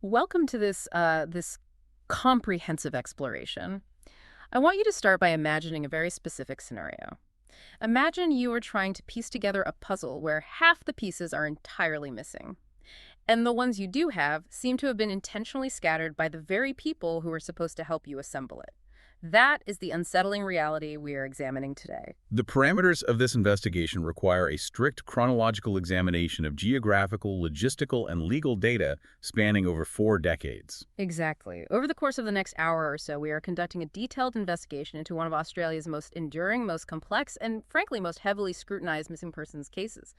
Welcome to this comprehensive exploration. I want you to start by imagining a very specific scenario. Imagine you are trying to piece together a puzzle where half the pieces are entirely missing, and the ones you do have seem to have been intentionally scattered by the very people who are supposed to help you assemble it. That is the unsettling reality we are examining today. The parameters of this investigation require a strict chronological examination of geographical, logistical, and legal data spanning over 4 decades. Exactly. Over the course of the next hour or so, we are conducting a detailed investigation into one of Australia's most enduring, most complex, and frankly, most heavily scrutinized missing persons cases.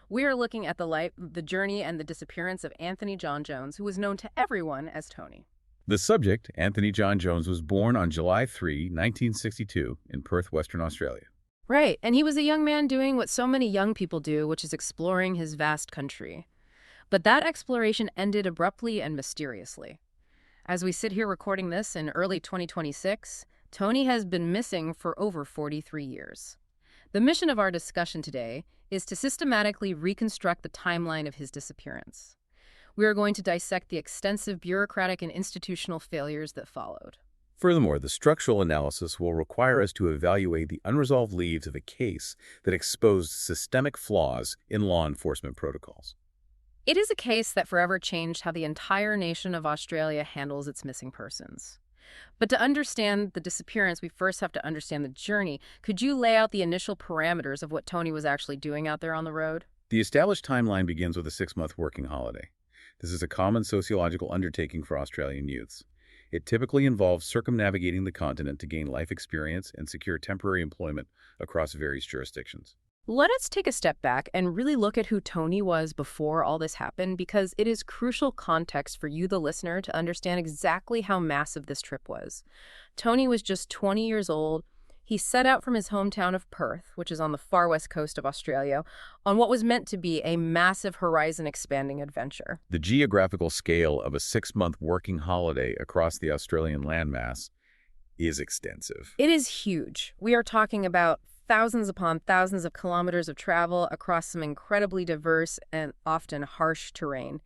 We are looking at the life, the journey, and the disappearance of Anthony John Jones, who was known to everyone as Tony. The subject, Anthony John Jones, was born on July 3, 1962, in Perth, Western Australia. Right, and he was a young man doing what so many young people do, which is exploring his vast country. But that exploration ended abruptly and mysteriously. As we sit here recording this in early 2026, Tony has been missing for over 43 years. The mission of our discussion today is to systematically reconstruct the timeline of his disappearance. We are going to dissect the extensive bureaucratic and institutional failures that followed. Furthermore, the structural analysis will require us to evaluate the unresolved leads of a case that exposed systemic flaws in law enforcement protocols. It is a case that forever changed how the entire nation of Australia handles its missing persons. But to understand the disappearance, we first have to understand the journey. Could you lay out the initial parameters of what Tony was actually doing out there on the road? The established timeline begins with a 6-month working holiday. This is a common sociological undertaking for Australian youths. It typically involves circumnavigating the continent to gain life experience and secure temporary employment across various jurisdictions. Let us take a step back and really look at who Tony was before all this happened, because it is crucial context for you, the listener, to understand exactly how massive this trip was. Tony was just 20 years old. He set out from his hometown of Perth, which is on the far west coast of Australia, on what was meant to be a massive horizon-expanding adventure. The geographical scale of a 6-month working holiday across the Australian landmass is extensive. It is huge. We are talking about thousands upon thousands of kilometers of travel across some incredibly diverse and often harsh terrain.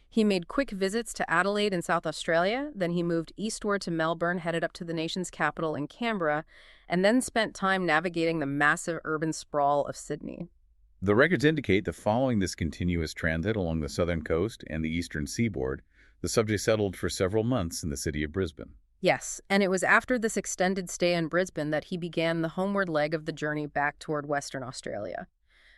He made quick visits to Adelaide in South Australia, then he moved eastward to Melbourne, headed up to the nation's capital in Canberra, and then spent time navigating the massive urban sprawl of Sydney. The records indicate that following this continuous transit along the southern coast and the eastern seaboard, the subject settled for several months in the city of Brisbane. Yes, and it was after this extended stay in Brisbane that he began the homeward leg of the journey back toward Western Australia.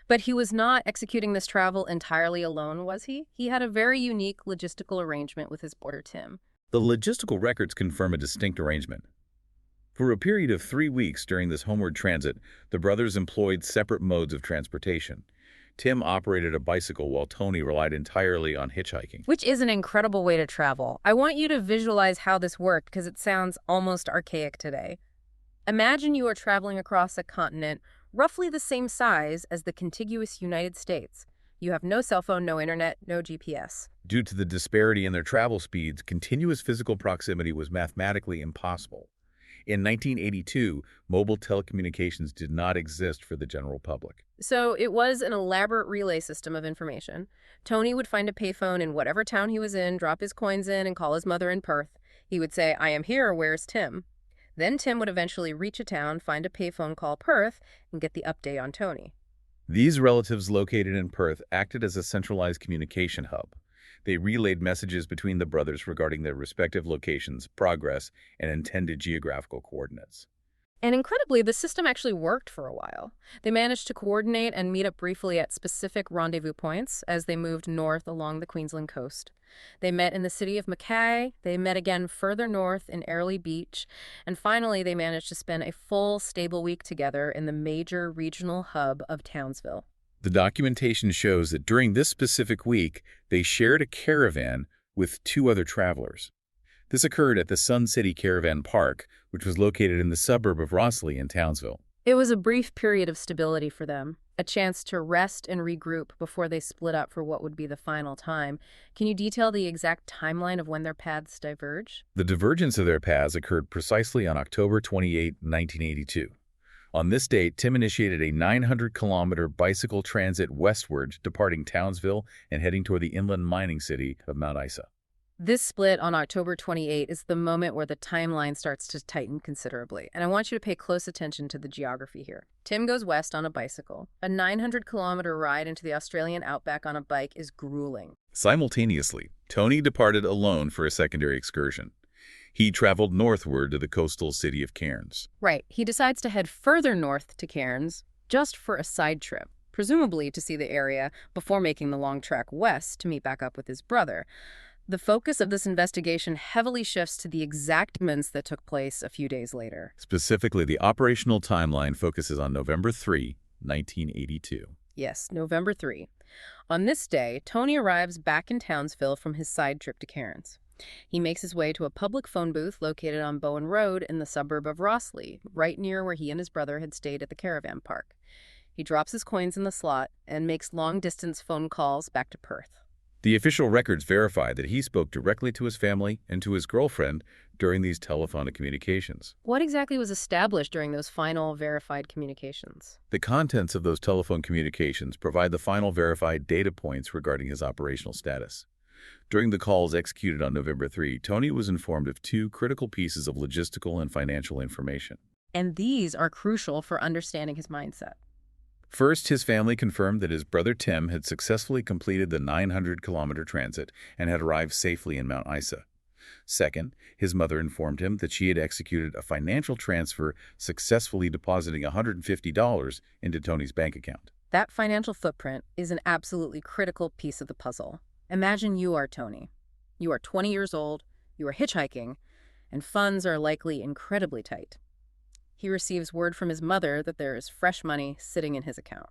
But he was not executing this travel entirely alone, was he? He had a very unique logistical arrangement with his brother Tim. The logistical records confirm a distinct arrangement. For a period of 3 weeks during this homeward transit, the brothers employed separate modes of transportation. Tim operated a bicycle while Tony relied entirely on hitchhiking. Which is an incredible way to travel. I want you to visualize how this worked because it sounds almost archaic today. Imagine you are traveling across a continent roughly the same size as the contiguous United States. You have no cell phone, no internet, no GPS. Due to the disparity in their travel speeds, continuous physical proximity was mathematically impossible. In 1982, mobile telecommunications did not exist for the general public. So it was an elaborate relay system of information. Tony would find a payphone in whatever town he was in, drop his coins in, and call his mother in Perth. He would say, "I am here, where's Tim?" Then Tim would eventually reach a town, find a payphone, call Perth, and get the update on Tony. These relatives located in Perth acted as a centralized communication hub. They relayed messages between the brothers regarding their respective locations, progress, and intended geographical coordinates. And incredibly, the system actually worked for a while. They managed to coordinate and meet up briefly at specific rendezvous points as they moved north along the Queensland coast. They met in the city of Mackay, they met again further north in Airlie Beach, and finally they managed to spend a full, stable week together in the major regional hub of Townsville. The documentation shows that during this specific week, they shared a caravan with 2 other travelers. This occurred at the Sun City Caravan Park, which was located in the suburb of Rossley in Townsville. It was a brief period of stability for them, a chance to rest and regroup before they split up for what would be the final time. Can you detail the exact timeline of when their paths diverge? The divergence of their paths occurred precisely on October 28, 1982. On this date, Tim initiated a 900-kilometer bicycle transit westward, departing Townsville and heading toward the inland mining city of Mount Isa. This split on October 28 is the moment where the timeline starts to tighten considerably, and I want you to pay close attention to the geography here. Tim goes west on a bicycle. A 900-kilometer ride into the Australian outback on a bike is grueling. Simultaneously, Tony departed alone for a secondary excursion. He traveled northward to the coastal city of Cairns. Right, he decides to head further north to Cairns just for a side trip, presumably to see the area before making the long trek west to meet back up with his brother. The focus of this investigation heavily shifts to the exact events that took place a few days later. Specifically, the operational timeline focuses on November 3, 1982. Yes, November 3. On this day, Tony arrives back in Townsville from his side trip to Cairns. He makes his way to a public phone booth located on Bowen Road in the suburb of Rosslea, right near where he and his brother had stayed at the caravan park. He drops his coins in the slot and makes long-distance phone calls back to Perth. The official records verify that he spoke directly to his family and to his girlfriend during these telephonic communications. What exactly was established during those final verified communications? The contents of those telephone communications provide the final verified data points regarding his operational status. During the calls executed on November 3, Tony was informed of two critical pieces of logistical and financial information. And these are crucial for understanding his mindset. First, his family confirmed that his brother Tim had successfully completed the 900-kilometer transit and had arrived safely in Mount Isa. Second, his mother informed him that she had executed a financial transfer, successfully depositing $150 into Tony's bank account. That financial footprint is an absolutely critical piece of the puzzle. Imagine you are Tony. You are 20 years old, you are hitchhiking, and funds are likely incredibly tight. He receives word from his mother that there is fresh money sitting in his account.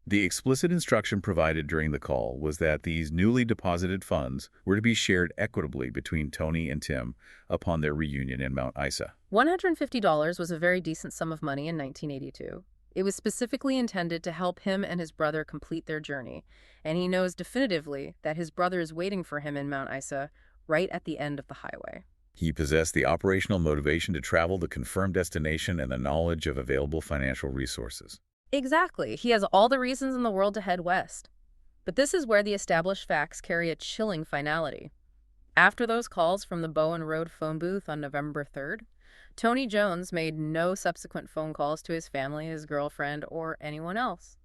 The explicit instruction provided during the call was that these newly deposited funds were to be shared equitably between Tony and Tim upon their reunion in Mount Isa. $150 was a very decent sum of money in 1982. It was specifically intended to help him and his brother complete their journey, and he knows definitively that his brother is waiting for him in Mount Isa right at the end of the highway. He possessed the operational motivation to travel the confirmed destination and the knowledge of available financial resources. Exactly. He has all the reasons in the world to head west. But this is where the established facts carry a chilling finality. After those calls from the Bowen Road phone booth on November 3rd, Tony Jones made no subsequent phone calls to his family, his girlfriend, or anyone else.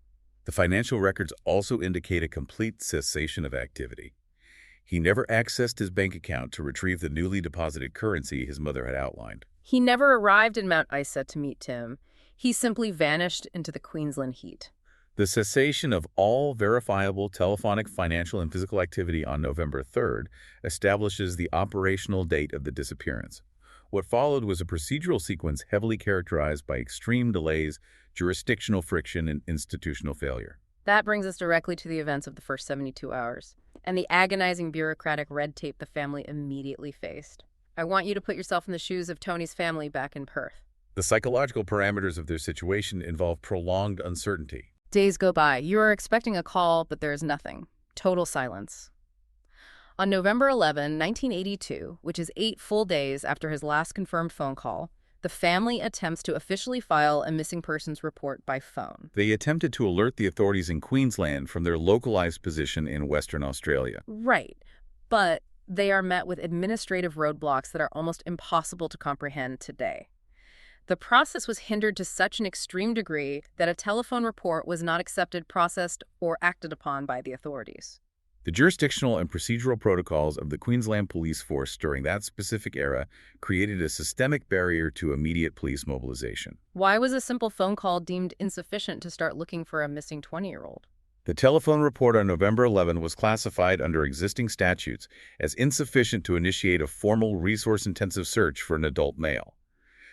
The financial records also indicate a complete cessation of activity. He never accessed his bank account to retrieve the newly deposited currency his mother had outlined. He never arrived in Mount Isa to meet Tim. He simply vanished into the Queensland heat. The cessation of all verifiable telephonic, financial, and physical activity on November 3rd establishes the operational date of the disappearance. What followed was a procedural sequence heavily characterized by extreme delays, jurisdictional friction, and institutional failure. That brings us directly to the events of the first 72 hours, and the agonizing bureaucratic red tape the family immediately faced. I want you to put yourself in the shoes of Tony's family back in Perth. The psychological parameters of their situation involve prolonged uncertainty. Days go by. You are expecting a call, but there is nothing. Total silence. On November 11, 1982, which is 8 full days after his last confirmed phone call, the family attempts to officially file a missing persons report by phone. They attempted to alert the authorities in Queensland from their localized position in Western Australia. Right, but they are met with administrative roadblocks that are almost impossible to comprehend today. The process was hindered to such an extreme degree that a telephone report was not accepted, processed, or acted upon by the authorities. The jurisdictional and procedural protocols of the Queensland Police Force during that specific era created a systemic barrier to immediate police mobilization. Why was a simple phone call deemed insufficient to start looking for a missing 20-year-old? The telephone report on November 11 was classified under existing statutes as insufficient to initiate a formal resource-intensive search for an adult male.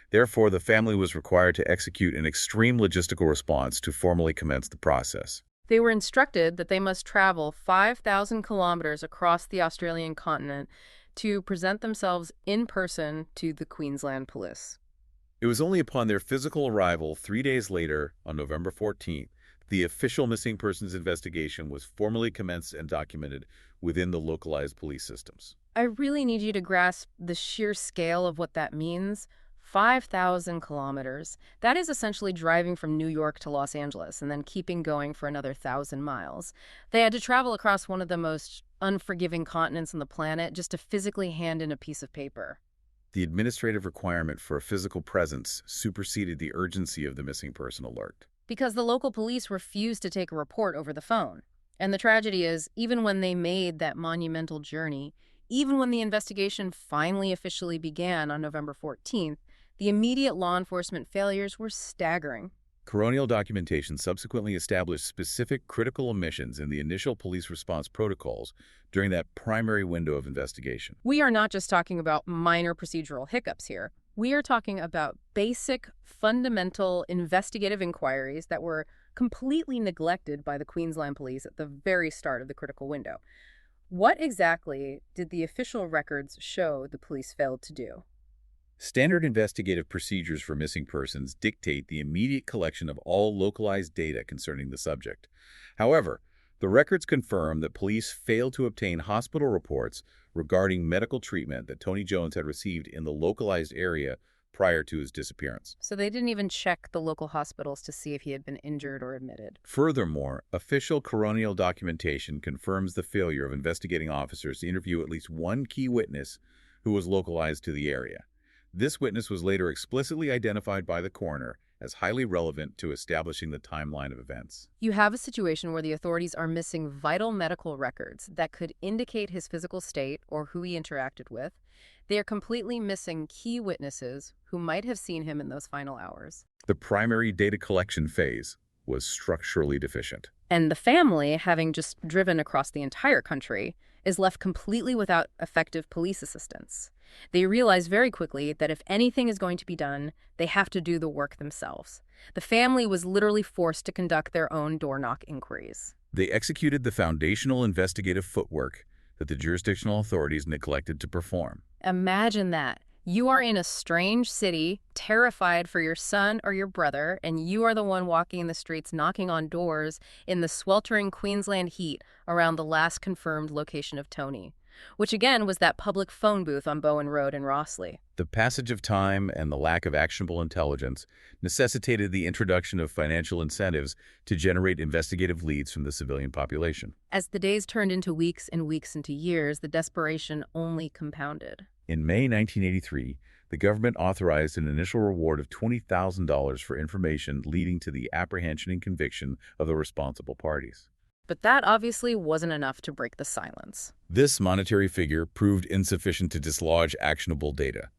Therefore, the family was required to execute an extreme logistical response to formally commence the process. They were instructed that they must travel 5,000 kilometers across the Australian continent to present themselves in person to the Queensland Police. It was only upon their physical arrival 3 days later, on November 14th, the official missing persons investigation was formally commenced and documented within the localized police systems. I really need you to grasp the sheer scale of what that means. 5,000 kilometers. That is essentially driving from New York to Los Angeles and then keeping going for another 1,000 miles. They had to travel across one of the most unforgiving continents on the planet just to physically hand in a piece of paper. The administrative requirement for a physical presence superseded the urgency of the missing person alert. Because the local police refused to take a report over the phone. And the tragedy is, even when they made that monumental journey, even when the investigation finally officially began on November 14th, the immediate law enforcement failures were staggering. Coronial documentation subsequently established specific critical omissions in the initial police response protocols during that primary window of investigation. We are not just talking about minor procedural hiccups here. We are talking about basic, fundamental investigative inquiries that were completely neglected by the Queensland police at the very start of the critical window. What exactly did the official records show the police failed to do? Standard investigative procedures for missing persons dictate the immediate collection of all localized data concerning the subject. However, the records confirm that police failed to obtain hospital reports regarding medical treatment that Tony Jones had received in the localized area prior to his disappearance. So they didn't even check the local hospitals to see if he had been injured or admitted. Furthermore, official Coronial documentation confirms the failure of investigating officers to interview at least one key witness who was localized to the area. This witness was later explicitly identified by the coroner as highly relevant to establishing the timeline of events. You have a situation where the authorities are missing vital medical records that could indicate his physical state or who he interacted with. They are completely missing key witnesses who might have seen him in those final hours. The primary data collection phase was structurally deficient. And the family, having just driven across the entire country, is left completely without effective police assistance. They realize very quickly that if anything is going to be done, they have to do the work themselves. The family was literally forced to conduct their own door-knock inquiries. They executed the foundational investigative footwork that the jurisdictional authorities neglected to perform. Imagine that. You are in a strange city, terrified for your son or your brother, and you are the one walking in the streets knocking on doors in the sweltering Queensland heat around the last confirmed location of Tony, which again was that public phone booth on Bowen Road in Rossley. The passage of time and the lack of actionable intelligence necessitated the introduction of financial incentives to generate investigative leads from the civilian population. As the days turned into weeks and weeks into years, the desperation only compounded. In May 1983, the government authorized an initial reward of $20,000 for information leading to the apprehension and conviction of the responsible parties. But that obviously wasn't enough to break the silence. This monetary figure proved insufficient to dislodge actionable data.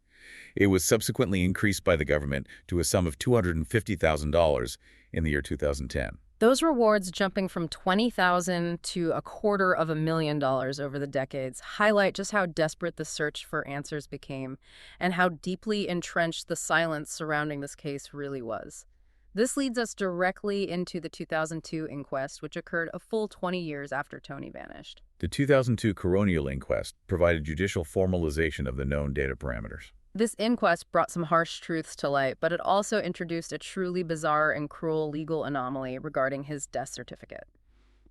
It was subsequently increased by the government to a sum of $250,000 in the year 2010. Those rewards, jumping from $20,000 to $250,000 over the decades, highlight just how desperate the search for answers became and how deeply entrenched the silence surrounding this case really was. This leads us directly into the 2002 inquest, which occurred a full 20 years after Tony vanished. The 2002 Coronial inquest provided judicial formalization of the known data parameters. This inquest brought some harsh truths to light, but it also introduced a truly bizarre and cruel legal anomaly regarding his death certificate.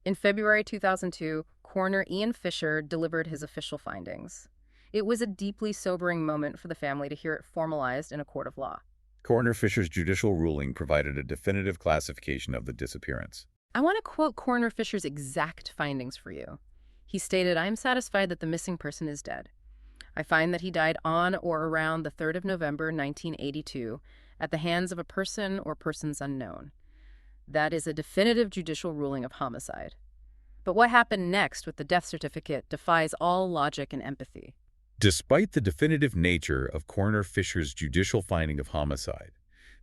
In February 2002, coroner Ian Fisher delivered his official findings. It was a deeply sobering moment for the family to hear it formalized in a court of law. Coroner Fisher's judicial ruling provided a definitive classification of the disappearance. I want to quote Coroner Fisher's exact findings for you. He stated, "I am satisfied that the missing person is dead. I find that he died on or around the 3rd of November, 1982, at the hands of a person or persons unknown. That is a definitive judicial ruling of homicide. But what happened next with the death certificate defies all logic and empathy." Despite the definitive nature of Coroner Fisher's judicial finding of homicide,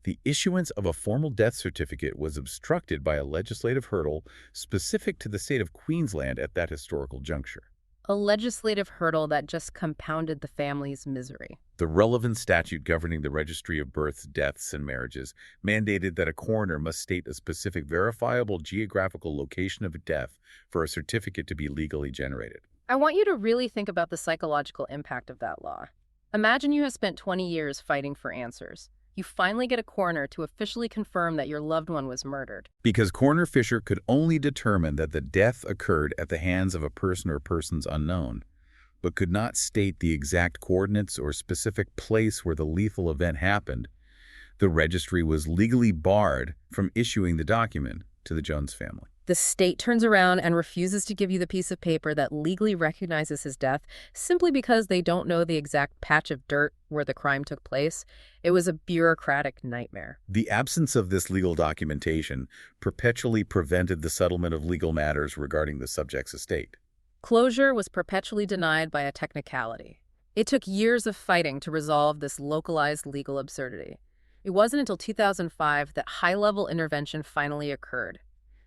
the issuance of a formal death certificate was obstructed by a legislative hurdle specific to the state of Queensland at that historical juncture. A legislative hurdle that just compounded the family's misery. The relevant statute governing the registry of births, deaths, and marriages mandated that a coroner must state a specific verifiable geographical location of death for a certificate to be legally generated. I want you to really think about the psychological impact of that law. Imagine you have spent 20 years fighting for answers. You finally get a coroner to officially confirm that your loved one was murdered. Because Coroner Fisher could only determine that the death occurred at the hands of a person or persons unknown, but could not state the exact coordinates or specific place where the lethal event happened, the registry was legally barred from issuing the document to the Jones family. The state turns around and refuses to give you the piece of paper that legally recognizes his death simply because they don't know the exact patch of dirt where the crime took place. It was a bureaucratic nightmare. The absence of this legal documentation perpetually prevented the settlement of legal matters regarding the subject's estate. Closure was perpetually denied by a technicality. It took years of fighting to resolve this localized legal absurdity. It wasn't until 2005 that high-level intervention finally occurred.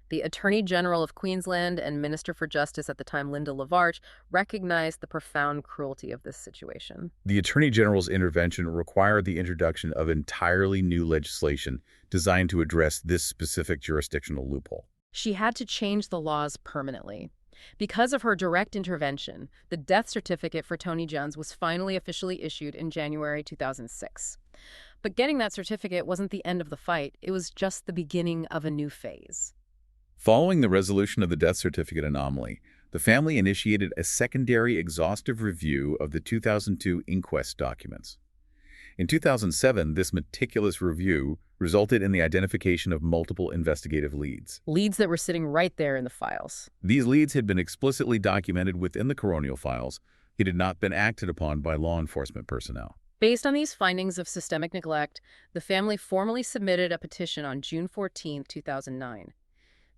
The Attorney General of Queensland and Minister for Justice at the time, Linda Lavarch, recognized the profound cruelty of this situation. The Attorney General's intervention required the introduction of entirely new legislation designed to address this specific jurisdictional loophole. She had to change the laws permanently. Because of her direct intervention, the death certificate for Tony Jones was finally officially issued in January 2006. But getting that certificate wasn't the end of the fight. It was just the beginning of a new phase. Following the resolution of the death certificate anomaly, the family initiated a secondary exhaustive review of the 2002 inquest documents. In 2007, this meticulous review resulted in the identification of multiple investigative leads. Leads that were sitting right there in the files. These leads had been explicitly documented within the Coronial files, yet had not been acted upon by law enforcement personnel. Based on these findings of systemic neglect, the family formally submitted a petition on June 14, 2009.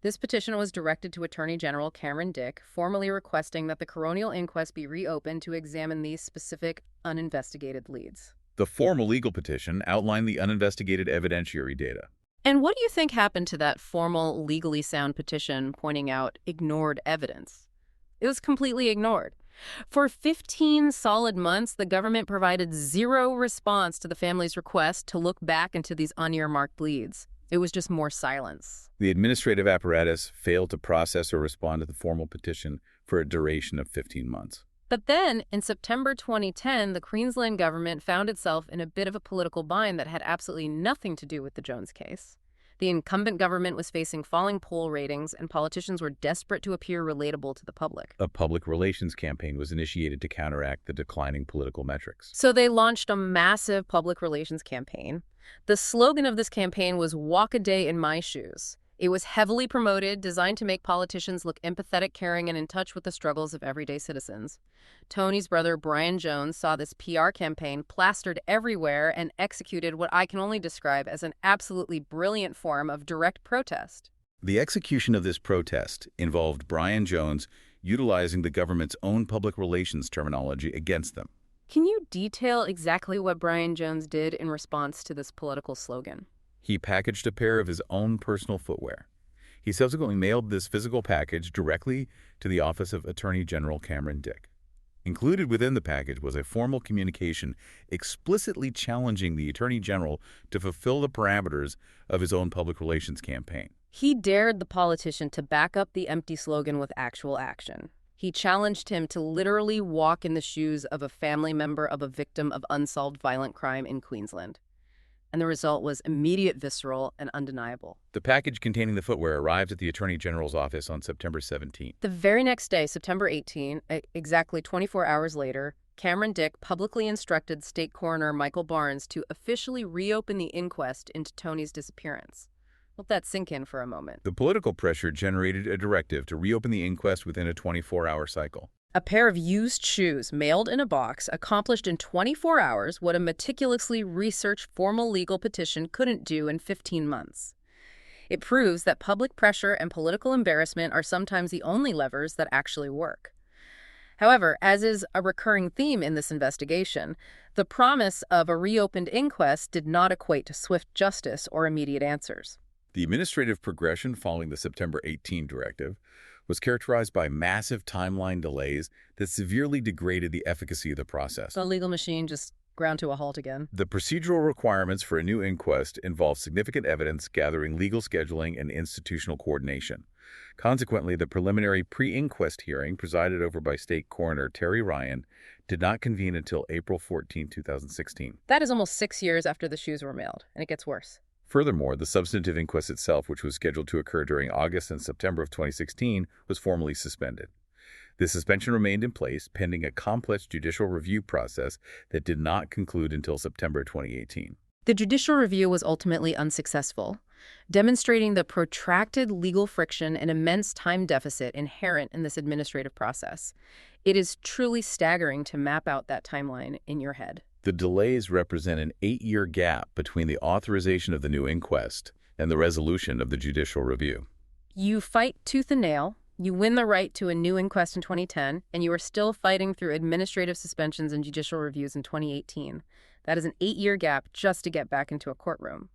This petition was directed to Attorney General Cameron Dick, formally requesting that the Coronial inquest be reopened to examine these specific uninvestigated leads. The formal legal petition outlined the uninvestigated evidentiary data. And what do you think happened to that formal, legally sound petition pointing out ignored evidence? It was completely ignored. For 15 solid months, the government provided zero response to the family's request to look back into these unearmarked leads. It was just more silence. The administrative apparatus failed to process or respond to the formal petition for a duration of 15 months. But then, in September 2010, the Queensland government found itself in a bit of a political bind that had absolutely nothing to do with the Jones case. The incumbent government was facing falling poll ratings, and politicians were desperate to appear relatable to the public. A public relations campaign was initiated to counteract the declining political metrics. So they launched a massive public relations campaign. The slogan of this campaign was "Walk a Day in My Shoes." It was heavily promoted, designed to make politicians look empathetic, caring, and in touch with the struggles of everyday citizens. Tony's brother, Brian Jones, saw this PR campaign plastered everywhere and executed what I can only describe as an absolutely brilliant form of direct protest. The execution of this protest involved Brian Jones utilizing the government's own public relations terminology against them. Can you detail exactly what Brian Jones did in response to this political slogan? He packaged a pair of his own personal footwear. He subsequently mailed this physical package directly to the office of Attorney General Cameron Dick. Included within the package was a formal communication explicitly challenging the Attorney General to fulfill the parameters of his own public relations campaign. He dared the politician to back up the empty slogan with actual action. He challenged him to literally walk in the shoes of a family member of a victim of unsolved violent crime in Queensland. And the result was immediate, visceral, and undeniable. The package containing the footwear arrived at the Attorney General's office on September 17. The very next day, September 18, exactly 24 hours later, Cameron Dick publicly instructed State Coroner Michael Barnes to officially reopen the inquest into Tony's disappearance. Let that sink in for a moment. The political pressure generated a directive to reopen the inquest within a 24-hour cycle. A pair of used shoes mailed in a box accomplished in 24 hours what a meticulously researched formal legal petition couldn't do in 15 months. It proves that public pressure and political embarrassment are sometimes the only levers that actually work. However, as is a recurring theme in this investigation, the promise of a reopened inquest did not equate to swift justice or immediate answers. The administrative progression following the September 18 directive was characterized by massive timeline delays that severely degraded the efficacy of the process. The legal machine just ground to a halt again. The procedural requirements for a new inquest involve significant evidence gathering, legal scheduling, and institutional coordination. Consequently, the preliminary pre-inquest hearing, presided over by State Coroner Terry Ryan, did not convene until April 14, 2016. That is almost 6 years after the shoes were mailed, and it gets worse. Furthermore, the substantive inquest itself, which was scheduled to occur during August and September of 2016, was formally suspended. The suspension remained in place pending a complex judicial review process that did not conclude until September 2018. The judicial review was ultimately unsuccessful. demonstrating the protracted legal friction and immense time deficit inherent in this administrative process. It is truly staggering to map out that timeline in your head. The delays represent an 8-year gap between the authorization of the new inquest and the resolution of the judicial review. You fight tooth and nail, you win the right to a new inquest in 2010, and you are still fighting through administrative suspensions and judicial reviews in 2018. That is an 8-year gap just to get back into a courtroom.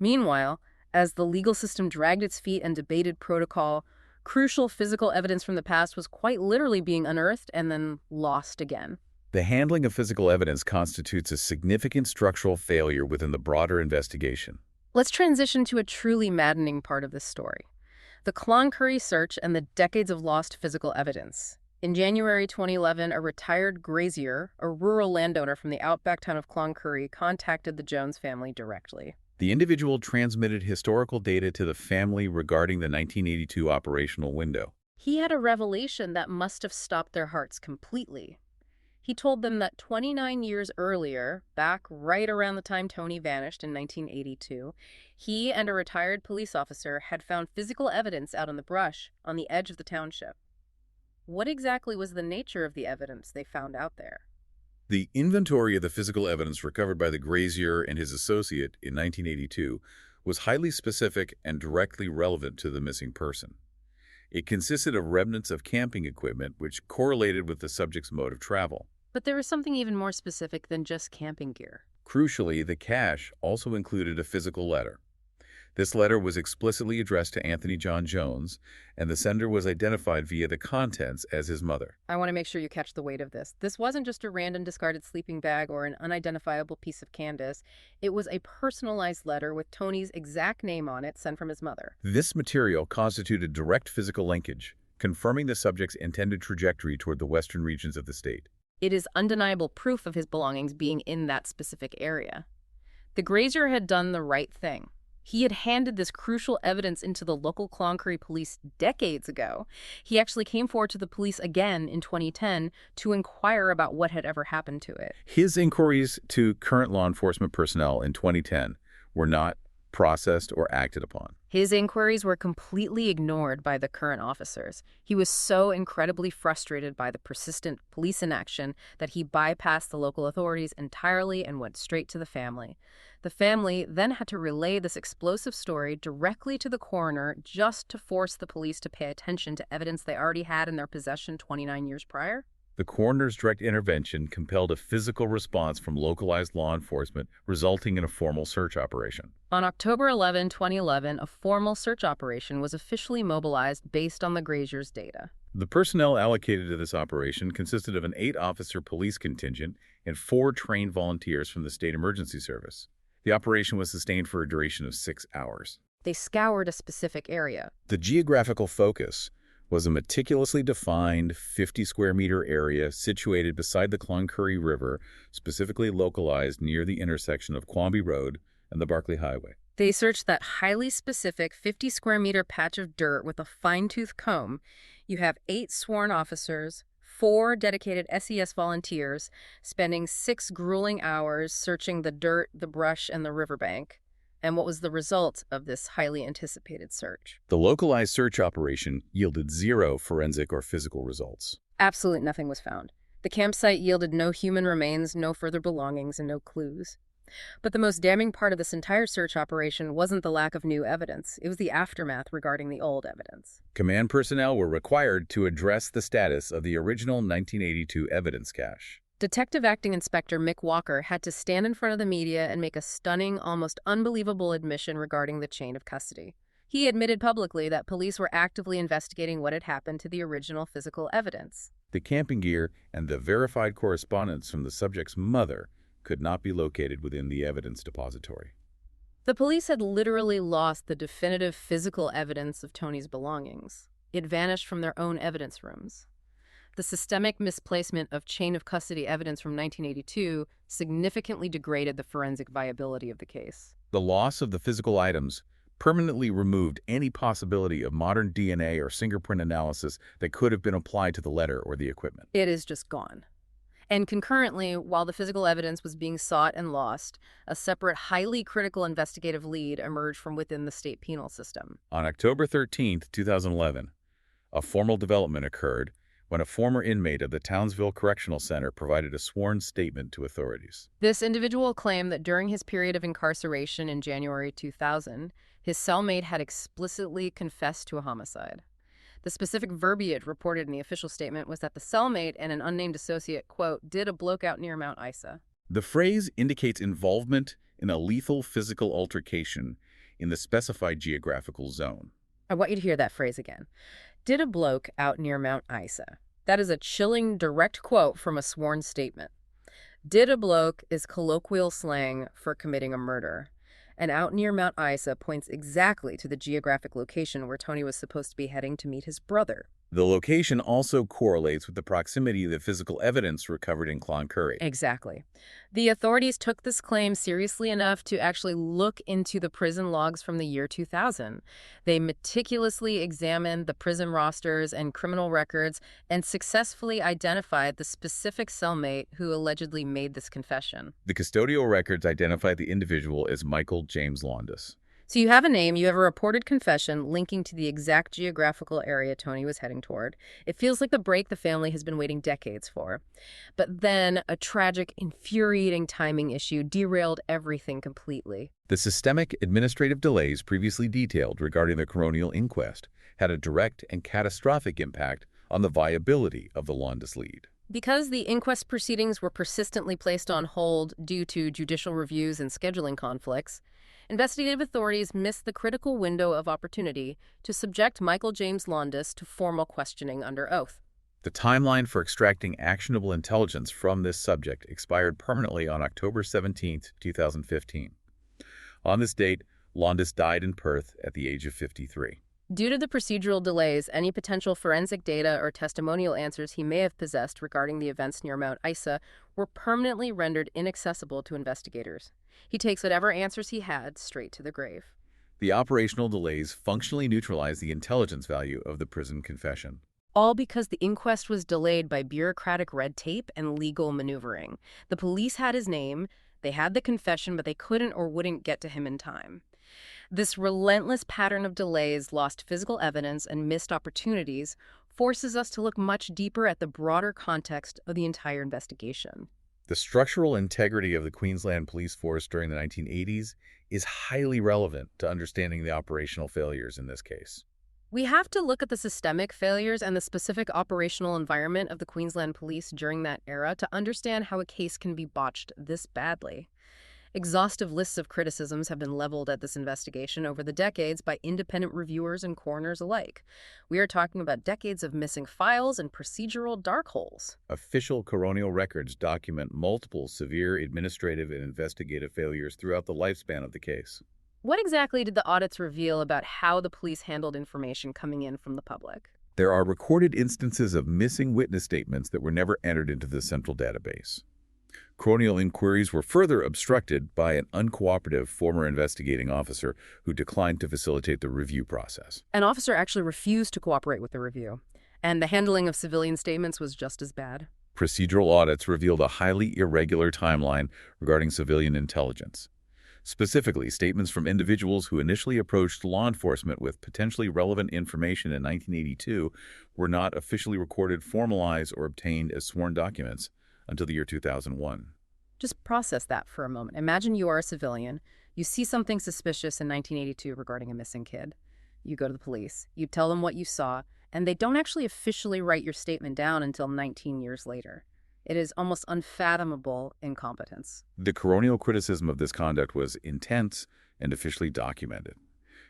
Meanwhile, as the legal system dragged its feet and debated protocol, crucial physical evidence from the past was quite literally being unearthed and then lost again. The handling of physical evidence constitutes a significant structural failure within the broader investigation. Let's transition to a truly maddening part of this story. The Cloncurry search and the decades of lost physical evidence. In January 2011, a retired grazier, a rural landowner from the outback town of Cloncurry, contacted the Jones family directly. The individual transmitted historical data to the family regarding the 1982 operational window. He had a revelation that must have stopped their hearts completely. He told them that 29 years earlier, back right around the time Tony vanished in 1982, he and a retired police officer had found physical evidence out in the brush on the edge of the township. What exactly was the nature of the evidence they found out there? The inventory of the physical evidence recovered by the grazier and his associate in 1982 was highly specific and directly relevant to the missing person. It consisted of remnants of camping equipment which correlated with the subject's mode of travel. But there was something even more specific than just camping gear. Crucially, the cache also included a physical letter. This letter was explicitly addressed to Anthony John Jones, and the sender was identified via the contents as his mother. I want to make sure you catch the weight of this. This wasn't just a random discarded sleeping bag or an unidentifiable piece of canvas. It was a personalized letter with Tony's exact name on it sent from his mother. This material constituted direct physical linkage, confirming the subject's intended trajectory toward the western regions of the state. It is undeniable proof of his belongings being in that specific area. The grazier had done the right thing. He had handed this crucial evidence into the local Cloncurry police decades ago. He actually came forward to the police again in 2010 to inquire about what had ever happened to it. His inquiries to current law enforcement personnel in 2010 were not processed or acted upon. His inquiries were completely ignored by the current officers. He was so incredibly frustrated by the persistent police inaction that he bypassed the local authorities entirely and went straight to the family. The family then had to relay this explosive story directly to the coroner just to force the police to pay attention to evidence they already had in their possession 29 years prior. The coroner's direct intervention compelled a physical response from localized law enforcement, resulting in a formal search operation. On October 11, 2011, a formal search operation was officially mobilized based on the grazier's data. The personnel allocated to this operation consisted of an 8-officer police contingent and 4 trained volunteers from the State Emergency Service. The operation was sustained for a duration of 6 hours. They scoured a specific area. The geographical focus was a meticulously defined 50-square-meter area situated beside the Cloncurry River, specifically localized near the intersection of Quamby Road and the Eyre Highway. They searched that highly specific 50-square-meter patch of dirt with a fine-tooth comb. You have 8 sworn officers, 4 dedicated SES volunteers, spending 6 grueling hours searching the dirt, the brush, and the riverbank. And what was the result of this highly anticipated search? The localized search operation yielded 0 forensic or physical results. Absolutely nothing was found. The campsite yielded no human remains, no further belongings, and no clues. But the most damning part of this entire search operation wasn't the lack of new evidence. It was the aftermath regarding the old evidence. Command personnel were required to address the status of the original 1982 evidence cache. Detective Acting Inspector Mick Walker had to stand in front of the media and make a stunning, almost unbelievable admission regarding the chain of custody. He admitted publicly that police were actively investigating what had happened to the original physical evidence. The camping gear and the verified correspondence from the subject's mother could not be located within the evidence depository. The police had literally lost the definitive physical evidence of Tony's belongings. It vanished from their own evidence rooms. The systemic misplacement of chain of custody evidence from 1982 significantly degraded the forensic viability of the case. The loss of the physical items permanently removed any possibility of modern DNA or fingerprint analysis that could have been applied to the letter or the equipment. It is just gone. And concurrently, while the physical evidence was being sought and lost, a separate, highly critical investigative lead emerged from within the state penal system. On October 13, 2011, a formal development occurred when a former inmate of the Townsville Correctional Center provided a sworn statement to authorities. This individual claimed that during his period of incarceration in January 2000, his cellmate had explicitly confessed to a homicide. The specific verbiage reported in the official statement was that the cellmate and an unnamed associate, quote, did a blokeout near Mount Isa. The phrase indicates involvement in a lethal physical altercation in the specified geographical zone. I want you to hear that phrase again. Did a bloke out near Mount Isa. That is a chilling direct quote from a sworn statement. Did a bloke is colloquial slang for committing a murder. And out near Mount Isa points exactly to the geographic location where Tony was supposed to be heading to meet his brother. The location also correlates with the proximity of the physical evidence recovered in Cloncurry. Exactly. The authorities took this claim seriously enough to actually look into the prison logs from the year 2000. They meticulously examined the prison rosters and criminal records and successfully identified the specific cellmate who allegedly made this confession. The custodial records identify the individual as Michael James Londis. So you have a name, you have a reported confession linking to the exact geographical area Tony was heading toward. It feels like the break the family has been waiting decades for. But then a tragic, infuriating timing issue derailed everything completely. The systemic administrative delays previously detailed regarding the Coronial inquest had a direct and catastrophic impact on the viability of the Londis lead. Because the inquest proceedings were persistently placed on hold due to judicial reviews and scheduling conflicts, investigative authorities missed the critical window of opportunity to subject Michael James Londis to formal questioning under oath. The timeline for extracting actionable intelligence from this subject expired permanently on October 17, 2015. On this date, Londis died in Perth at the age of 53. Due to the procedural delays, any potential forensic data or testimonial answers he may have possessed regarding the events near Mount Isa were permanently rendered inaccessible to investigators. He takes whatever answers he had straight to the grave. The operational delays functionally neutralized the intelligence value of the prison confession. All because the inquest was delayed by bureaucratic red tape and legal maneuvering. The police had his name, they had the confession, but they couldn't or wouldn't get to him in time. This relentless pattern of delays, lost physical evidence, and missed opportunities forces us to look much deeper at the broader context of the entire investigation. The structural integrity of the Queensland police force during the 1980s is highly relevant to understanding the operational failures in this case. We have to look at the systemic failures and the specific operational environment of the Queensland police during that era to understand how a case can be botched this badly. Exhaustive lists of criticisms have been leveled at this investigation over the decades by independent reviewers and coroners alike. We are talking about decades of missing files and procedural dark holes. Official Coronial records document multiple severe administrative and investigative failures throughout the lifespan of the case. What exactly did the audits reveal about how the police handled information coming in from the public? There are recorded instances of missing witness statements that were never entered into the central database. Coronial inquiries were further obstructed by an uncooperative former investigating officer who declined to facilitate the review process. An officer actually refused to cooperate with the review, and the handling of civilian statements was just as bad. Procedural audits revealed a highly irregular timeline regarding civilian intelligence. Specifically, statements from individuals who initially approached law enforcement with potentially relevant information in 1982 were not officially recorded, formalized, or obtained as sworn documents until the year 2001. Just process that for a moment. Imagine you are a civilian. You see something suspicious in 1982 regarding a missing kid. You go to the police. You tell them what you saw, and they don't actually officially write your statement down until 19 years later. It is almost unfathomable incompetence. The Coronial criticism of this conduct was intense and officially documented.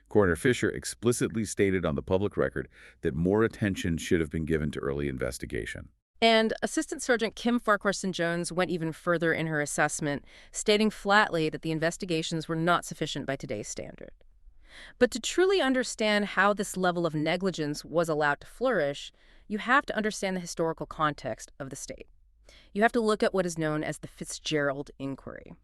Coroner Fisher explicitly stated on the public record that more attention should have been given to early investigation. And Assistant Sergeant Kim Farquharson-Jones went even further in her assessment, stating flatly that the investigations were not sufficient by today's standard. But to truly understand how this level of negligence was allowed to flourish, you have to understand the historical context of the state. You have to look at what is known as the Fitzgerald Inquiry.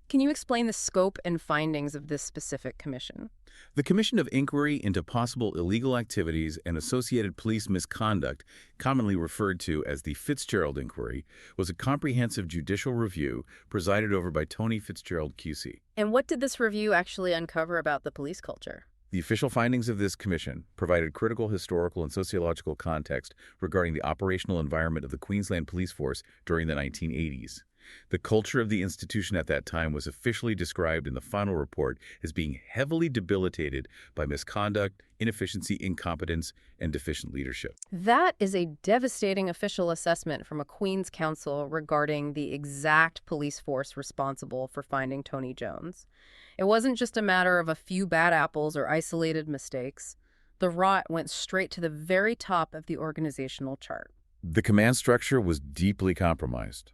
Can you explain the scope and findings of this specific commission? The Commission of Inquiry into Possible Illegal Activities and Associated Police Misconduct, commonly referred to as the Fitzgerald Inquiry, was a comprehensive judicial review presided over by Tony Fitzgerald QC. And what did this review actually uncover about the police culture? The official findings of this commission provided critical historical and sociological context regarding the operational environment of the Queensland police force during the 1980s. The culture of the institution at that time was officially described in the final report as being heavily debilitated by misconduct, inefficiency, incompetence, and deficient leadership. That is a devastating official assessment from a Queen's Council regarding the exact police force responsible for finding Tony Jones. It wasn't just a matter of a few bad apples or isolated mistakes. The rot went straight to the very top of the organizational chart. The command structure was deeply compromised.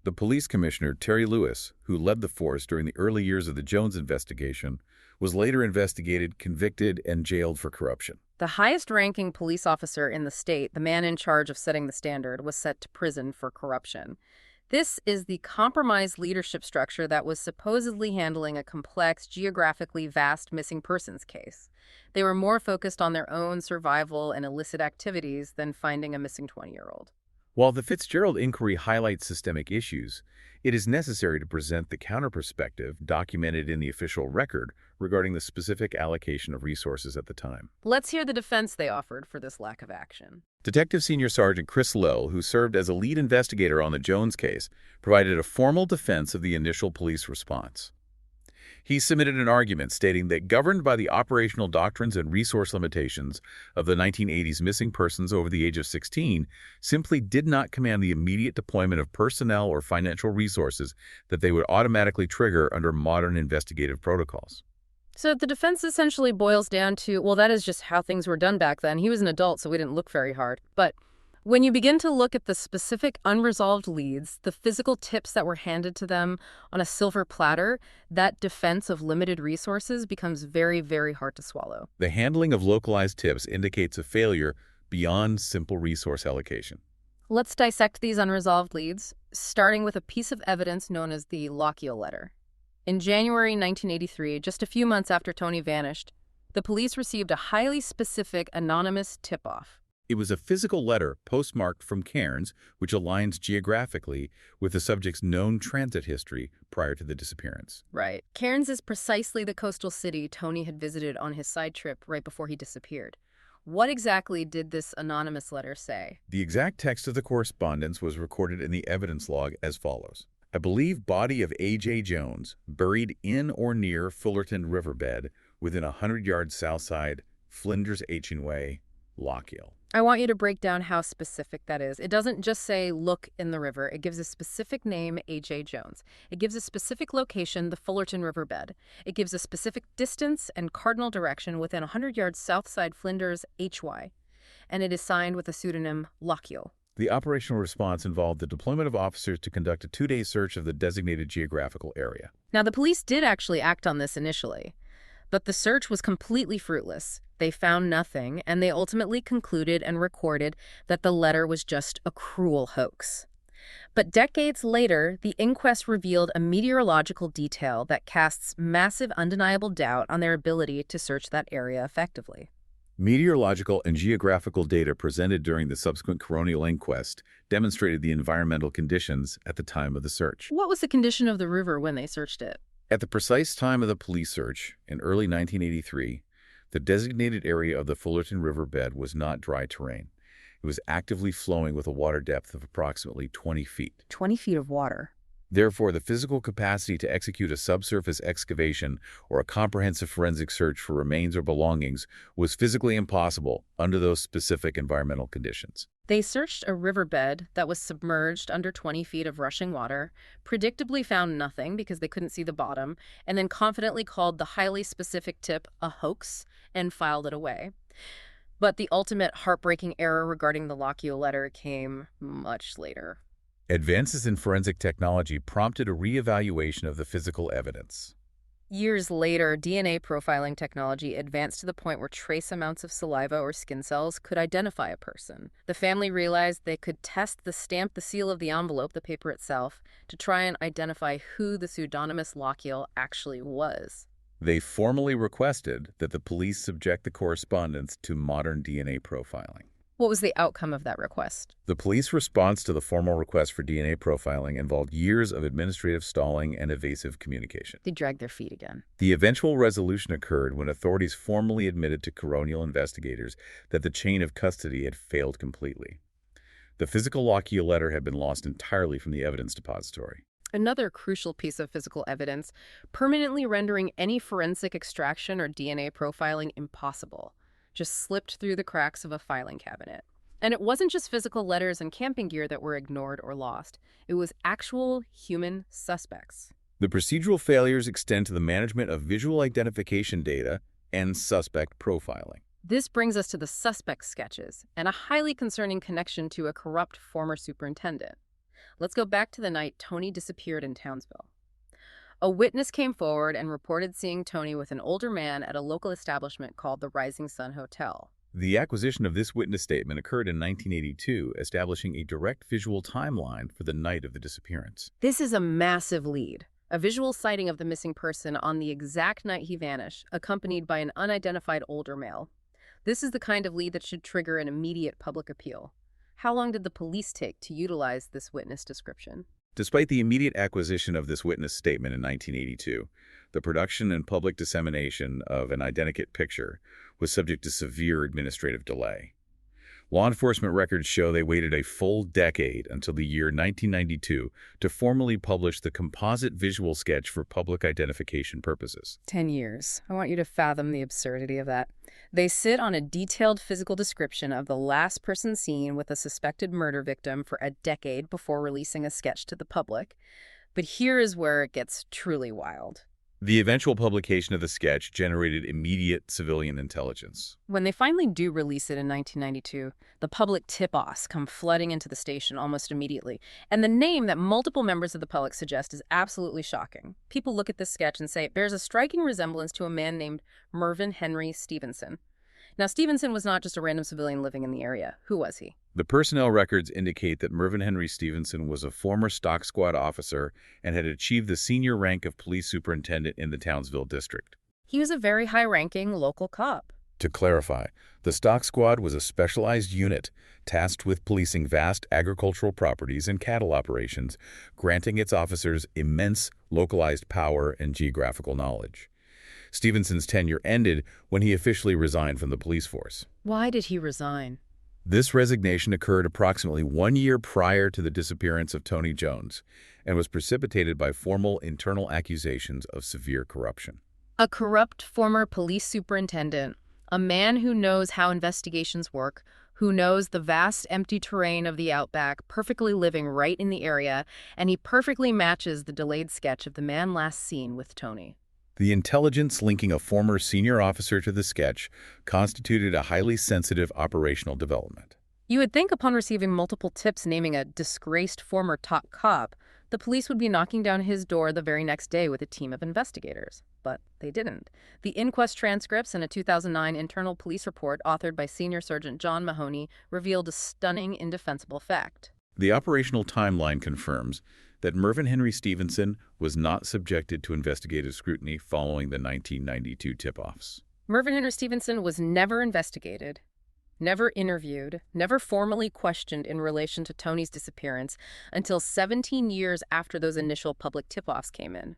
The police commissioner, Terry Lewis, who led the force during the early years of the Jones investigation, was later investigated, convicted, and jailed for corruption. The highest-ranking police officer in the state, the man in charge of setting the standard, was sent to prison for corruption. This is the compromised leadership structure that was supposedly handling a complex, geographically vast missing persons case. They were more focused on their own survival and illicit activities than finding a missing 20-year-old. While the Fitzgerald inquiry highlights systemic issues, it is necessary to present the counter-perspective documented in the official record regarding the specific allocation of resources at the time. Let's hear the defense they offered for this lack of action. Detective Senior Sergeant Chris Lowe, who served as a lead investigator on the Jones case, provided a formal defense of the initial police response. He submitted an argument stating that governed by the operational doctrines and resource limitations of the 1980s missing persons over the age of 16 simply did not command the immediate deployment of personnel or financial resources that they would automatically trigger under modern investigative protocols. So the defense essentially boils down to, well, that is just how things were done back then. He was an adult, so we didn't look very hard. But when you begin to look at the specific unresolved leads, the physical tips that were handed to them on a silver platter, that defense of limited resources becomes very, very hard to swallow. The handling of localized tips indicates a failure beyond simple resource allocation. Let's dissect these unresolved leads, starting with a piece of evidence known as the Lochiel letter. In January 1983, just a few months after Tony vanished, the police received a highly specific anonymous tip-off. It was a physical letter postmarked from Cairns, which aligns geographically with the subject's known transit history prior to the disappearance. Right. Cairns is precisely the coastal city Tony had visited on his side trip right before he disappeared. What exactly did this anonymous letter say? The exact text of the correspondence was recorded in the evidence log as follows. I believe body of A.J. Jones, buried in or near Fullerton Riverbed, within 100 yards south side, Flinders Aitchen Way, Lochiel. I want you to break down how specific that is. It doesn't just say, look in the river. It gives a specific name, A.J. Jones. It gives a specific location, the Fullerton Riverbed. It gives a specific distance and cardinal direction within 100 yards south side Flinders, H.Y. And it is signed with the pseudonym Lochiel. The operational response involved the deployment of officers to conduct a 2-day search of the designated geographical area. Now, the police did actually act on this initially, but the search was completely fruitless. They found nothing, and they ultimately concluded and recorded that the letter was just a cruel hoax. But decades later, the inquest revealed a meteorological detail that casts massive, undeniable doubt on their ability to search that area effectively. Meteorological and geographical data presented during the subsequent Coronial inquest demonstrated the environmental conditions at the time of the search. What was the condition of the river when they searched it? At the precise time of the police search, in early 1983, the designated area of the Fullerton Riverbed was not dry terrain. It was actively flowing with a water depth of approximately 20 feet. 20 feet of water. Therefore, the physical capacity to execute a subsurface excavation or a comprehensive forensic search for remains or belongings was physically impossible under those specific environmental conditions. They searched a riverbed that was submerged under 20 feet of rushing water, predictably found nothing because they couldn't see the bottom, and then confidently called the highly specific tip a hoax and filed it away. But the ultimate heartbreaking error regarding the Lochiel letter came much later. Advances in forensic technology prompted a reevaluation of the physical evidence. Years later, DNA profiling technology advanced to the point where trace amounts of saliva or skin cells could identify a person. The family realized they could test the stamp, the seal of the envelope, the paper itself, to try and identify who the pseudonymous Lochiel actually was. They formally requested that the police subject the correspondence to modern DNA profiling. What was the outcome of that request? The police response to the formal request for DNA profiling involved years of administrative stalling and evasive communication. They dragged their feet again. The eventual resolution occurred when authorities formally admitted to Coronial investigators that the chain of custody had failed completely. The physical Lochiel letter had been lost entirely from the evidence depository. Another crucial piece of physical evidence, permanently rendering any forensic extraction or DNA profiling impossible, just slipped through the cracks of a filing cabinet. And it wasn't just physical letters and camping gear that were ignored or lost. It was actual human suspects. The procedural failures extend to the management of visual identification data and suspect profiling. This brings us to the suspect sketches and a highly concerning connection to a corrupt former superintendent. Let's go back to the night Tony disappeared in Townsville. A witness came forward and reported seeing Tony with an older man at a local establishment called the Rising Sun Hotel. The acquisition of this witness statement occurred in 1982, establishing a direct visual timeline for the night of the disappearance. This is a massive lead. A visual sighting of the missing person on the exact night he vanished, accompanied by an unidentified older male. This is the kind of lead that should trigger an immediate public appeal. How long did the police take to utilize this witness description? Despite the immediate acquisition of this witness statement in 1982, the production and public dissemination of an identikit picture was subject to severe administrative delay. Law enforcement records show they waited a full decade until the year 1992 to formally publish the composite visual sketch for public identification purposes. 10 years. I want you to fathom the absurdity of that. They sit on a detailed physical description of the last person seen with a suspected murder victim for a decade before releasing a sketch to the public. But here is where it gets truly wild. The eventual publication of the sketch generated immediate civilian intelligence. When they finally do release it in 1992, the public tip-offs come flooding into the station almost immediately. And the name that multiple members of the public suggest is absolutely shocking. People look at this sketch and say it bears a striking resemblance to a man named Mervyn Henry Stevenson. Now, Stevenson was not just a random civilian living in the area. Who was he? The personnel records indicate that Mervyn Henry Stevenson was a former stock squad officer and had achieved the senior rank of police superintendent in the Townsville district. He was a very high-ranking local cop. To clarify, the stock squad was a specialized unit tasked with policing vast agricultural properties and cattle operations, granting its officers immense localized power and geographical knowledge. Stevenson's tenure ended when he officially resigned from the police force. Why did he resign? This resignation occurred approximately 1 year prior to the disappearance of Tony Jones and was precipitated by formal internal accusations of severe corruption. A corrupt former police superintendent, a man who knows how investigations work, who knows the vast empty terrain of the outback, perfectly living right in the area, and he perfectly matches the delayed sketch of the man last seen with Tony. The intelligence linking a former senior officer to the sketch constituted a highly sensitive operational development. You would think upon receiving multiple tips naming a disgraced former top cop, the police would be knocking down his door the very next day with a team of investigators. But they didn't. The inquest transcripts and a 2009 internal police report authored by Senior Sergeant John Mahoney revealed a stunning, indefensible fact. The operational timeline confirms that Mervyn Henry Stevenson was not subjected to investigative scrutiny following the 1992 tip-offs. Mervyn Henry Stevenson was never investigated, never interviewed, never formally questioned in relation to Tony's disappearance until 17 years after those initial public tip-offs came in.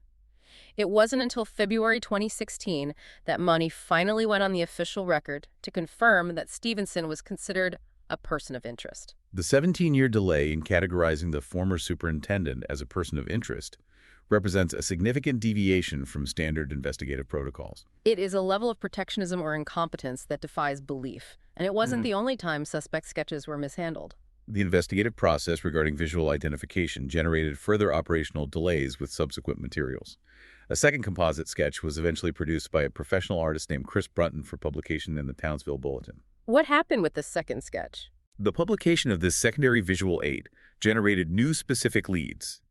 It wasn't until February 2016 that Mahoney finally went on the official record to confirm that Stevenson was considered a person of interest. The 17-year delay in categorizing the former superintendent as a person of interest represents a significant deviation from standard investigative protocols. It is a level of protectionism or incompetence that defies belief, and it wasn't the only time suspect sketches were mishandled. The investigative process regarding visual identification generated further operational delays with subsequent materials. A second composite sketch was eventually produced by a professional artist named Chris Brunton for publication in the Townsville Bulletin. What happened with the second sketch? The publication of this secondary visual aid generated new specific leads.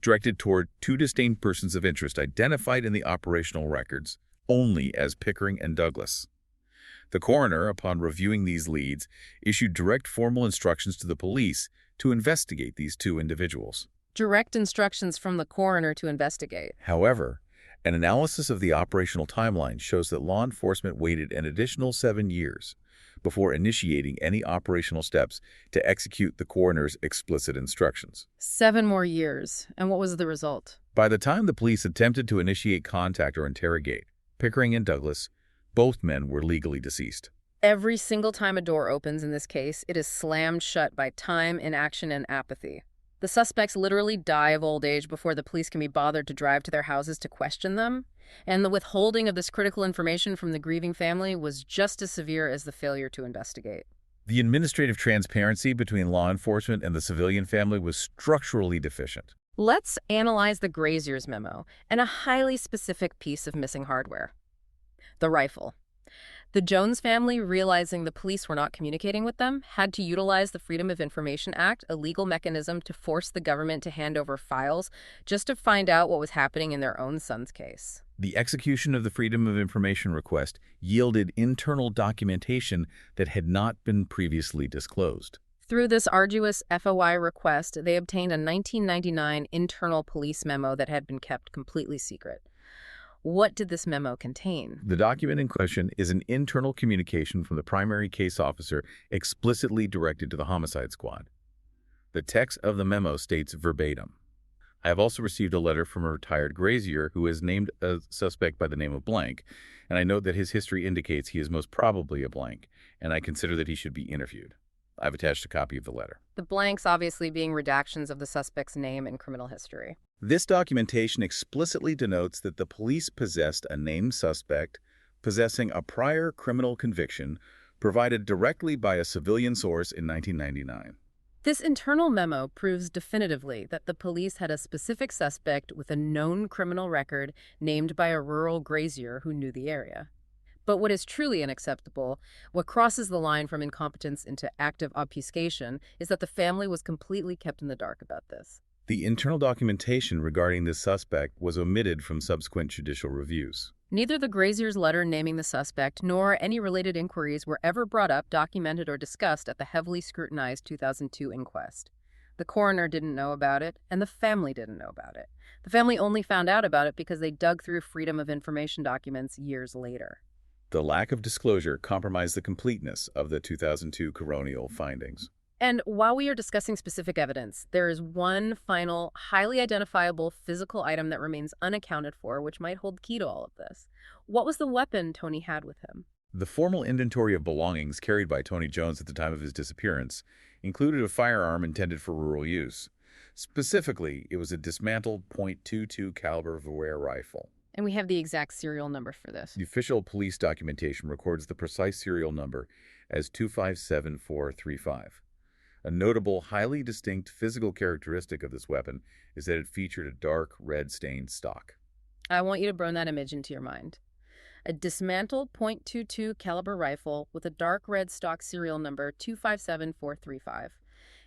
directed toward two distinct persons of interest identified in the operational records only as Pickering and Douglas. The coroner, upon reviewing these leads, issued direct formal instructions to the police to investigate these two individuals. Direct instructions from the coroner to investigate. However, an analysis of the operational timeline shows that law enforcement waited an additional 7 years before initiating any operational steps to execute the coroner's explicit instructions. 7 more years. And what was the result? By the time the police attempted to initiate contact or interrogate Pickering and Douglas, both men were legally deceased. Every single time a door opens in this case, it is slammed shut by time, inaction, and apathy. The suspects literally die of old age before the police can be bothered to drive to their houses to question them, and the withholding of this critical information from the grieving family was just as severe as the failure to investigate. The administrative transparency between law enforcement and the civilian family was structurally deficient. Let's analyze the Grazier's memo and a highly specific piece of missing hardware: the rifle. The Jones family, realizing the police were not communicating with them, had to utilize the Freedom of Information Act, a legal mechanism to force the government to hand over files just to find out what was happening in their own son's case. The execution of the Freedom of Information request yielded internal documentation that had not been previously disclosed. Through this arduous FOI request, they obtained a 1999 internal police memo that had been kept completely secret. What did this memo contain? The document in question is an internal communication from the primary case officer explicitly directed to the homicide squad. The text of the memo states verbatim, "I have also received a letter from a retired grazier who is named a suspect by the name of blank, and I note that his history indicates he is most probably a blank, and I consider that he should be interviewed. I've attached a copy of the letter." The blanks obviously being redactions of the suspect's name and criminal history. This documentation explicitly denotes that the police possessed a named suspect possessing a prior criminal conviction provided directly by a civilian source in 1999. This internal memo proves definitively that the police had a specific suspect with a known criminal record named by a rural grazier who knew the area. But what is truly unacceptable, what crosses the line from incompetence into active obfuscation, is that the family was completely kept in the dark about this. The internal documentation regarding this suspect was omitted from subsequent judicial reviews. Neither the grazier's letter naming the suspect nor any related inquiries were ever brought up, documented, or discussed at the heavily scrutinized 2002 inquest. The coroner didn't know about it, and the family didn't know about it. The family only found out about it because they dug through Freedom of Information documents years later. The lack of disclosure compromised the completeness of the 2002 Coronial findings. And while we are discussing specific evidence, there is one final, highly identifiable physical item that remains unaccounted for, which might hold key to all of this. What was the weapon Tony had with him? The formal inventory of belongings carried by Tony Jones at the time of his disappearance included a firearm intended for rural use. Specifically, it was a dismantled .22 caliber Eyre rifle. And we have the exact serial number for this. The official police documentation records the precise serial number as 257435. A notable, highly distinct physical characteristic of this weapon is that it featured a dark red stained stock. I want you to burn that image into your mind. A dismantled .22 caliber rifle with a dark red stock serial number 257435.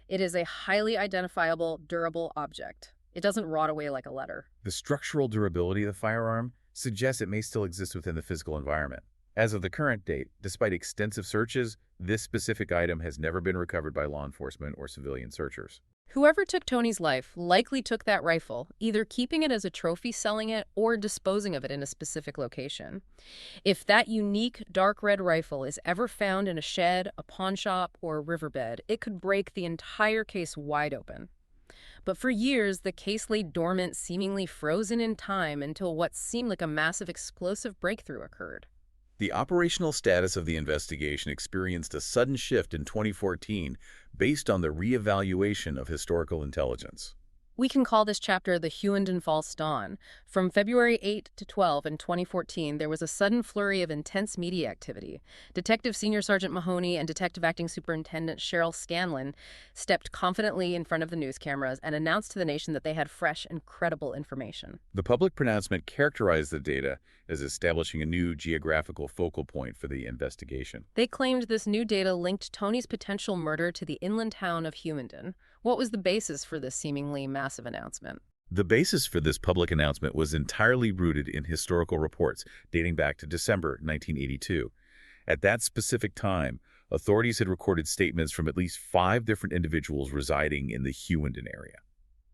It is a highly identifiable, durable object. It doesn't rot away like a letter. The structural durability of the firearm suggests it may still exist within the physical environment. As of the current date, despite extensive searches, this specific item has never been recovered by law enforcement or civilian searchers. Whoever took Tony's life likely took that rifle, either keeping it as a trophy, selling it, or disposing of it in a specific location. If that unique dark red rifle is ever found in a shed, a pawn shop, or a riverbed, it could break the entire case wide open. But for years, the case lay dormant, seemingly frozen in time until what seemed like a massive explosive breakthrough occurred. The operational status of the investigation experienced a sudden shift in 2014 based on the reevaluation of historical intelligence. We can call this chapter the Hughenden False Dawn. From February 8 to 12 in 2014, there was a sudden flurry of intense media activity. Detective Senior Sergeant Mahoney and Detective Acting Superintendent Cheryl Scanlon stepped confidently in front of the news cameras and announced to the nation that they had fresh and credible information. The public pronouncement characterized the data as establishing a new geographical focal point for the investigation. They claimed this new data linked Tony's potential murder to the inland town of Hughenden. What was the basis for this seemingly massive announcement? The basis for this public announcement was entirely rooted in historical reports dating back to December 1982. At that specific time, authorities had recorded statements from at least 5 different individuals residing in the Hughenden area.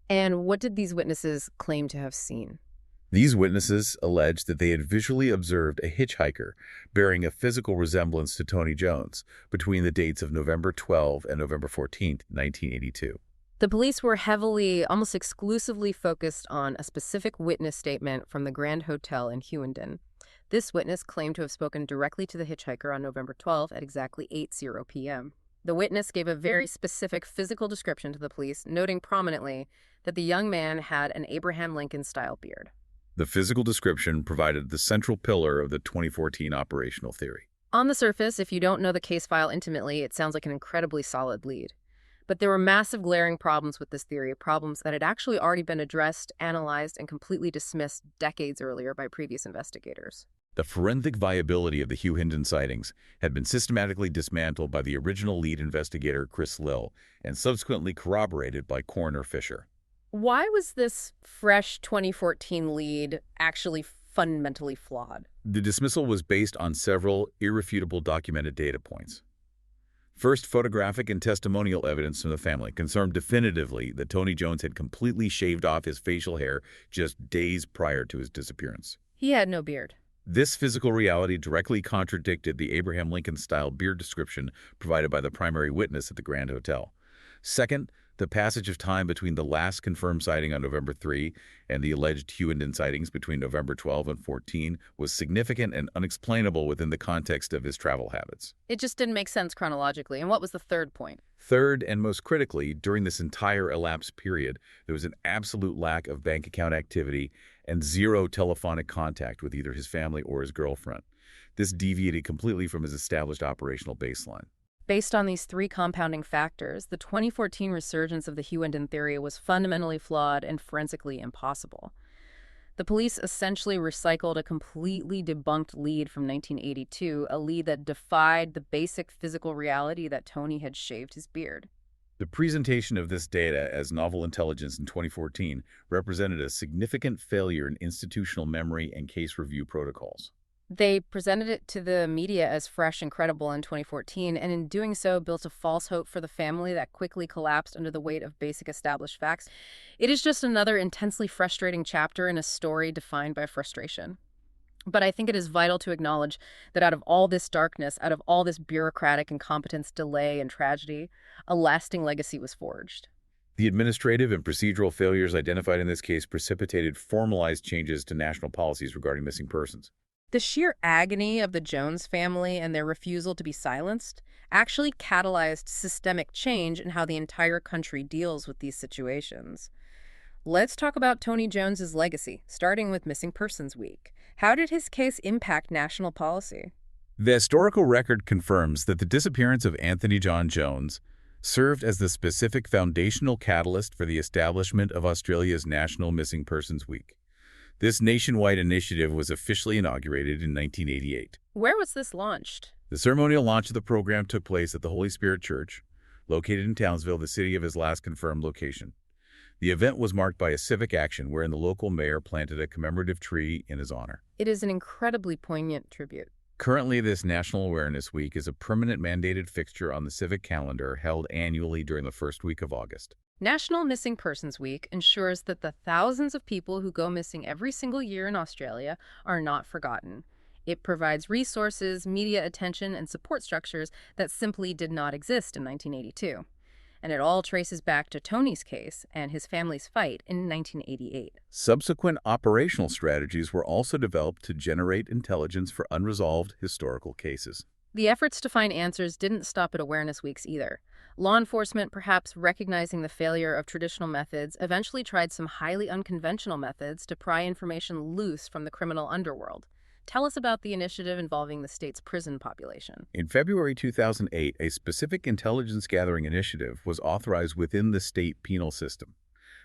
And what did these witnesses claim to have seen? These witnesses alleged that they had visually observed a hitchhiker bearing a physical resemblance to Tony Jones between the dates of November 12 and November 14, 1982. The police were heavily, almost exclusively focused on a specific witness statement from the Grand Hotel in Hughenden. This witness claimed to have spoken directly to the hitchhiker on November 12 at exactly 8:00 p.m. The witness gave a very specific physical description to the police, noting prominently that the young man had an Abraham Lincoln-style beard. The physical description provided the central pillar of the 2014 operational theory. On the surface, if you don't know the case file intimately, it sounds like an incredibly solid lead. But there were massive glaring problems with this theory, problems that had actually already been addressed, analyzed, and completely dismissed decades earlier by previous investigators. The forensic viability of the Hughenden sightings had been systematically dismantled by the original lead investigator, Chris Lill, and subsequently corroborated by Coroner Fisher. Why was this fresh 2014 lead actually fundamentally flawed? The dismissal was based on several irrefutable documented data points. First, photographic and testimonial evidence from the family confirmed definitively that Tony Jones had completely shaved off his facial hair just days prior to his disappearance. He had no beard. This physical reality directly contradicted the Abraham Lincoln-style beard description provided by the primary witness at the Grand Hotel. Second, the passage of time between the last confirmed sighting on November 3 and the alleged Hughenden sightings between November 12 and 14 was significant and unexplainable within the context of his travel habits. It just didn't make sense chronologically. And what was the third point? Third, and most critically, during this entire elapsed period, there was an absolute lack of bank account activity and zero telephonic contact with either his family or his girlfriend. This deviated completely from his established operational baseline. Based on these three compounding factors, the 2014 resurgence of the Hughenden theory was fundamentally flawed and forensically impossible. The police essentially recycled a completely debunked lead from 1982, a lead that defied the basic physical reality that Tony had shaved his beard. The presentation of this data as novel intelligence in 2014 represented a significant failure in institutional memory and case review protocols. They presented it to the media as fresh and credible in 2014, and in doing so built a false hope for the family that quickly collapsed under the weight of basic established facts. It is just another intensely frustrating chapter in a story defined by frustration. But I think it is vital to acknowledge that out of all this darkness, out of all this bureaucratic incompetence, delay, and tragedy, a lasting legacy was forged. The administrative and procedural failures identified in this case precipitated formalized changes to national policies regarding missing persons. The sheer agony of the Jones family and their refusal to be silenced actually catalyzed systemic change in how the entire country deals with these situations. Let's talk about Tony Jones's legacy, starting with Missing Persons Week. How did his case impact national policy? The historical record confirms that the disappearance of Anthony John Jones served as the specific foundational catalyst for the establishment of Australia's National Missing Persons Week. This nationwide initiative was officially inaugurated in 1988. Where was this launched? The ceremonial launch of the program took place at the Holy Spirit Church, located in Townsville, the city of his last confirmed location. The event was marked by a civic action wherein the local mayor planted a commemorative tree in his honor. It is an incredibly poignant tribute. Currently, this National Awareness Week is a permanent mandated fixture on the civic calendar held annually during the first week of August. National Missing Persons Week ensures that the thousands of people who go missing every single year in Australia are not forgotten. It provides resources, media attention, and support structures that simply did not exist in 1982. And it all traces back to Tony's case and his family's fight in 1988. Subsequent operational strategies were also developed to generate intelligence for unresolved historical cases. The efforts to find answers didn't stop at Awareness Weeks either. Law enforcement, perhaps recognizing the failure of traditional methods, eventually tried some highly unconventional methods to pry information loose from the criminal underworld. Tell us about the initiative involving the state's prison population. In February 2008, a specific intelligence gathering initiative was authorized within the state penal system.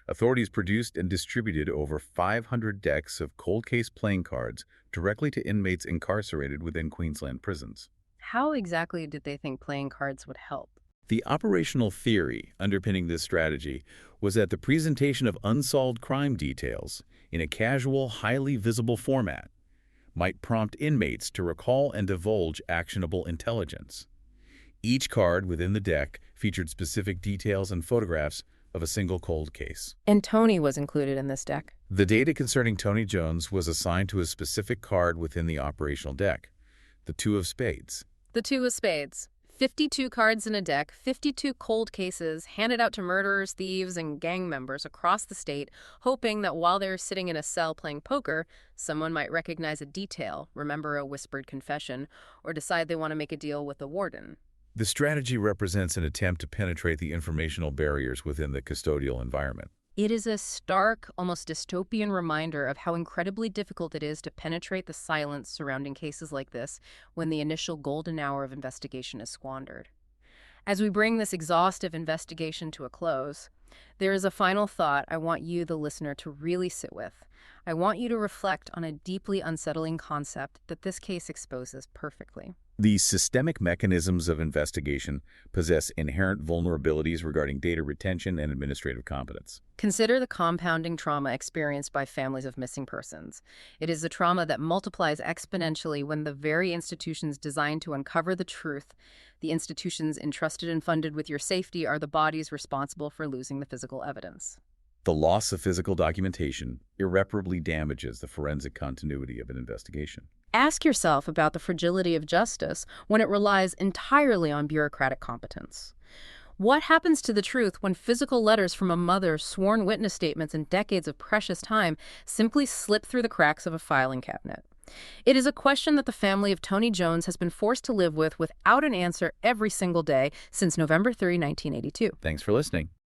Authorities produced and distributed over 500 decks of cold case playing cards directly to inmates incarcerated within Queensland prisons. How exactly did they think playing cards would help? The operational theory underpinning this strategy was that the presentation of unsolved crime details in a casual, highly visible format might prompt inmates to recall and divulge actionable intelligence. Each card within the deck featured specific details and photographs of a single cold case. And Tony was included in this deck. The data concerning Tony Jones was assigned to a specific card within the operational deck, the Two of Spades. The Two of Spades. 52 cards in a deck, 52 cold cases handed out to murderers, thieves, and gang members across the state, hoping that while they're sitting in a cell playing poker, someone might recognize a detail, remember a whispered confession, or decide they want to make a deal with the warden. The strategy represents an attempt to penetrate the informational barriers within the custodial environment. It is a stark, almost dystopian reminder of how incredibly difficult it is to penetrate the silence surrounding cases like this when the initial golden hour of investigation is squandered. As we bring this exhaustive investigation to a close, there is a final thought I want you, the listener, to really sit with. I want you to reflect on a deeply unsettling concept that this case exposes perfectly. The systemic mechanisms of investigation possess inherent vulnerabilities regarding data retention and administrative competence. Consider the compounding trauma experienced by families of missing persons. It is a trauma that multiplies exponentially when the very institutions designed to uncover the truth, the institutions entrusted and funded with your safety, are the bodies responsible for losing the physical evidence. The loss of physical documentation irreparably damages the forensic continuity of an investigation. Ask yourself about the fragility of justice when it relies entirely on bureaucratic competence. What happens to the truth when physical letters from a mother, sworn witness statements, and decades of precious time simply slip through the cracks of a filing cabinet? It is a question that the family of Tony Jones has been forced to live with without an answer every single day since November 3, 1982. Thanks for listening.